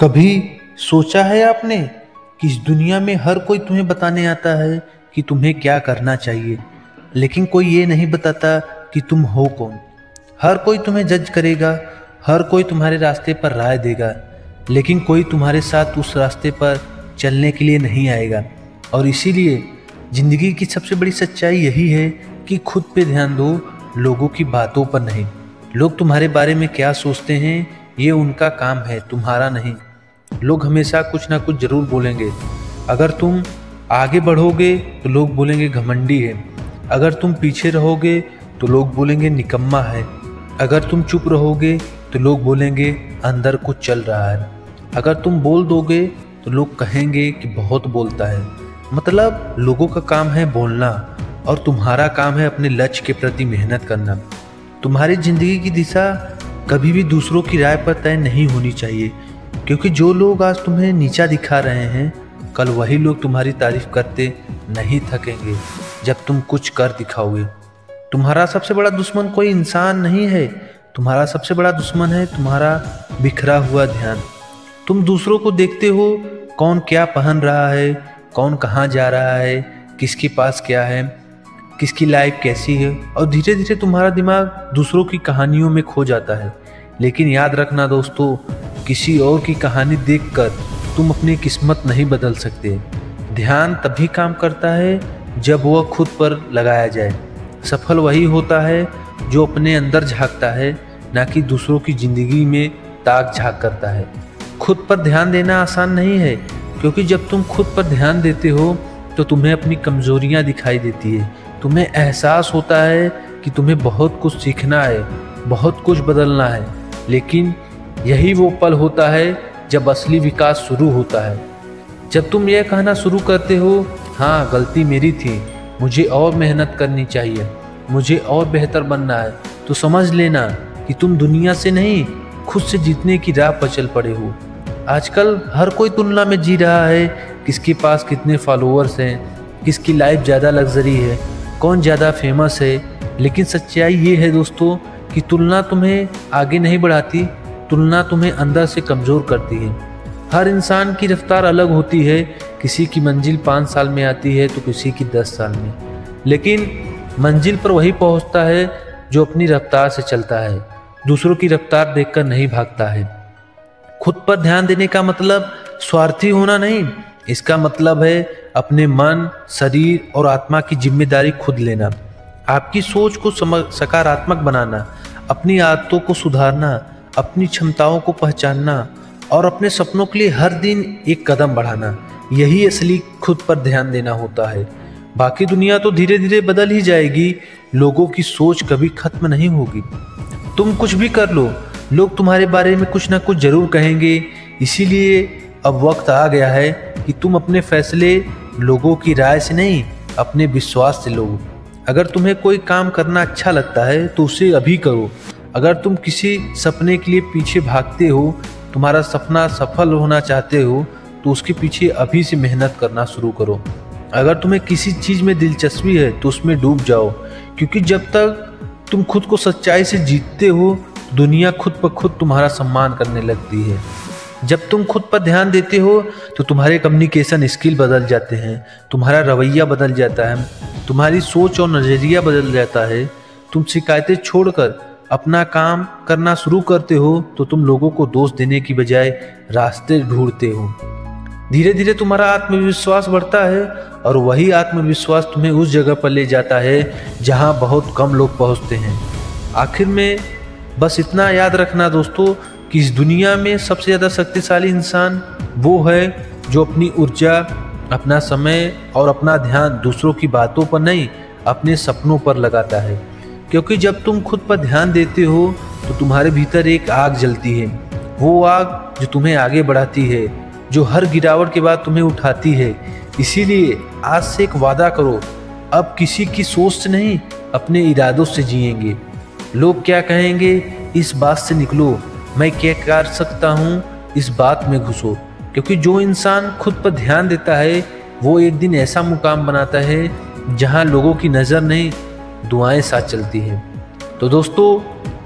कभी सोचा है आपने कि इस दुनिया में हर कोई तुम्हें बताने आता है कि तुम्हें क्या करना चाहिए, लेकिन कोई ये नहीं बताता कि तुम हो कौन। हर कोई तुम्हें जज करेगा, हर कोई तुम्हारे रास्ते पर राय देगा, लेकिन कोई तुम्हारे साथ उस रास्ते पर चलने के लिए नहीं आएगा। और इसीलिए ज़िंदगी की सबसे बड़ी सच्चाई यही है कि खुद पे ध्यान दो, लोगों की बातों पर नहीं। लोग तुम्हारे बारे में क्या सोचते हैं ये उनका काम है, तुम्हारा नहीं। लोग हमेशा कुछ ना कुछ ज़रूर बोलेंगे। अगर तुम आगे बढ़ोगे तो लोग बोलेंगे घमंडी है, अगर तुम पीछे रहोगे तो लोग बोलेंगे निकम्मा है, अगर तुम चुप रहोगे तो लोग बोलेंगे अंदर कुछ चल रहा है, अगर तुम बोल दोगे तो लोग कहेंगे कि बहुत बोलता है। मतलब लोगों का काम है बोलना और तुम्हारा काम है अपने लक्ष्य के प्रति मेहनत करना। तुम्हारी ज़िंदगी की दिशा कभी भी दूसरों की राय पर तय नहीं होनी चाहिए, क्योंकि जो लोग आज तुम्हें नीचा दिखा रहे हैं, कल वही लोग तुम्हारी तारीफ करते नहीं थकेंगे जब तुम कुछ कर दिखाओगे। तुम्हारा सबसे बड़ा दुश्मन कोई इंसान नहीं है, तुम्हारा सबसे बड़ा दुश्मन है तुम्हारा बिखरा हुआ ध्यान। तुम दूसरों को देखते हो, कौन क्या पहन रहा है, कौन कहाँ जा रहा है, किसके पास क्या है, किसकी लाइफ कैसी है, और धीरे धीरे तुम्हारा दिमाग दूसरों की कहानियों में खो जाता है। लेकिन याद रखना दोस्तों, किसी और की कहानी देखकर तुम अपनी किस्मत नहीं बदल सकते। ध्यान तभी काम करता है जब वह खुद पर लगाया जाए। सफल वही होता है जो अपने अंदर झांकता है, ना कि दूसरों की ज़िंदगी में ताक झांक करता है। खुद पर ध्यान देना आसान नहीं है, क्योंकि जब तुम खुद पर ध्यान देते हो तो तुम्हें अपनी कमजोरियां दिखाई देती है। तुम्हें एहसास होता है कि तुम्हें बहुत कुछ सीखना है, बहुत कुछ बदलना है, लेकिन यही वो पल होता है जब असली विकास शुरू होता है। जब तुम यह कहना शुरू करते हो, हाँ गलती मेरी थी, मुझे और मेहनत करनी चाहिए, मुझे और बेहतर बनना है, तो समझ लेना कि तुम दुनिया से नहीं, खुद से जीतने की राह पर चल पड़े हो। आजकल हर कोई तुलना में जी रहा है, किसके पास कितने फॉलोअर्स हैं, किसकी लाइफ ज़्यादा लग्जरी है, कौन ज़्यादा फेमस है। लेकिन सच्चाई ये है दोस्तों कि तुलना तुम्हें आगे नहीं बढ़ाती, तुलना तुम्हें अंदर से कमज़ोर करती है। हर इंसान की रफ्तार अलग होती है, किसी की मंजिल 5 साल में आती है तो किसी की 10 साल में, लेकिन मंजिल पर वही पहुंचता है जो अपनी रफ्तार से चलता है, दूसरों की रफ्तार देखकर नहीं भागता है। खुद पर ध्यान देने का मतलब स्वार्थी होना नहीं, इसका मतलब है अपने मन, शरीर और आत्मा की जिम्मेदारी खुद लेना, आपकी सोच को सकारात्मक बनाना, अपनी आदतों को सुधारना, अपनी क्षमताओं को पहचानना और अपने सपनों के लिए हर दिन एक कदम बढ़ाना। यही असली खुद पर ध्यान देना होता है। बाकी दुनिया तो धीरे धीरे बदल ही जाएगी, लोगों की सोच कभी खत्म नहीं होगी। तुम कुछ भी कर लो, लोग तुम्हारे बारे में कुछ ना कुछ जरूर कहेंगे। इसीलिए अब वक्त आ गया है कि तुम अपने फैसले लोगों की राय से नहीं, अपने विश्वास से लो। अगर तुम्हें कोई काम करना अच्छा लगता है तो उसे अभी करो। अगर तुम किसी सपने के लिए पीछे भागते हो, तुम्हारा सपना सफल होना चाहते हो, तो उसके पीछे अभी से मेहनत करना शुरू करो। अगर तुम्हें किसी चीज़ में दिलचस्पी है तो उसमें डूब जाओ, क्योंकि जब तक तुम खुद को सच्चाई से जीतते हो, दुनिया खुद ब खुद तुम्हारा सम्मान करने लगती है। जब तुम खुद पर ध्यान देते हो तो तुम्हारे कम्युनिकेशन स्किल बदल जाते हैं, तुम्हारा रवैया बदल जाता है, तुम्हारी सोच और नज़रिया बदल जाता है। तुम शिकायतें छोड़कर अपना काम करना शुरू करते हो तो तुम लोगों को दोष देने की बजाय रास्ते ढूंढते हो। धीरे धीरे तुम्हारा आत्मविश्वास बढ़ता है और वही आत्मविश्वास तुम्हें उस जगह पर ले जाता है जहां बहुत कम लोग पहुंचते हैं। आखिर में बस इतना याद रखना दोस्तों कि इस दुनिया में सबसे ज़्यादा शक्तिशाली इंसान वो है जो अपनी ऊर्जा, अपना समय और अपना ध्यान दूसरों की बातों पर नहीं, अपने सपनों पर लगाता है। क्योंकि जब तुम खुद पर ध्यान देते हो तो तुम्हारे भीतर एक आग जलती है, वो आग जो तुम्हें आगे बढ़ाती है, जो हर गिरावट के बाद तुम्हें उठाती है। इसीलिए आज से एक वादा करो, अब किसी की सोच से नहीं, अपने इरादों से जिएंगे। लोग क्या कहेंगे इस बात से निकलो, मैं क्या कर सकता हूँ इस बात में घुसो। क्योंकि जो इंसान खुद पर ध्यान देता है वो एक दिन ऐसा मुकाम बनाता है जहाँ लोगों की नज़र नहीं, दुआएं साथ चलती हैं। तो दोस्तों,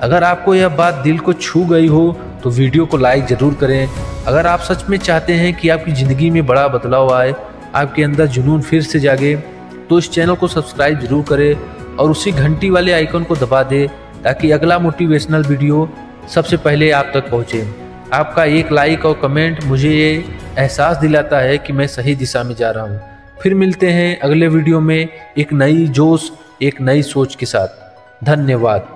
अगर आपको यह बात दिल को छू गई हो तो वीडियो को लाइक ज़रूर करें। अगर आप सच में चाहते हैं कि आपकी ज़िंदगी में बड़ा बदलाव आए, आपके अंदर जुनून फिर से जागे, तो इस चैनल को सब्सक्राइब जरूर करें और उसी घंटी वाले आइकन को दबा दें ताकि अगला मोटिवेशनल वीडियो सबसे पहले आप तक पहुँचे। आपका एक लाइक और कमेंट मुझे ये एहसास दिलाता है कि मैं सही दिशा में जा रहा हूँ। फिर मिलते हैं अगले वीडियो में एक नई जोश, एक नई सोच के साथ। धन्यवाद।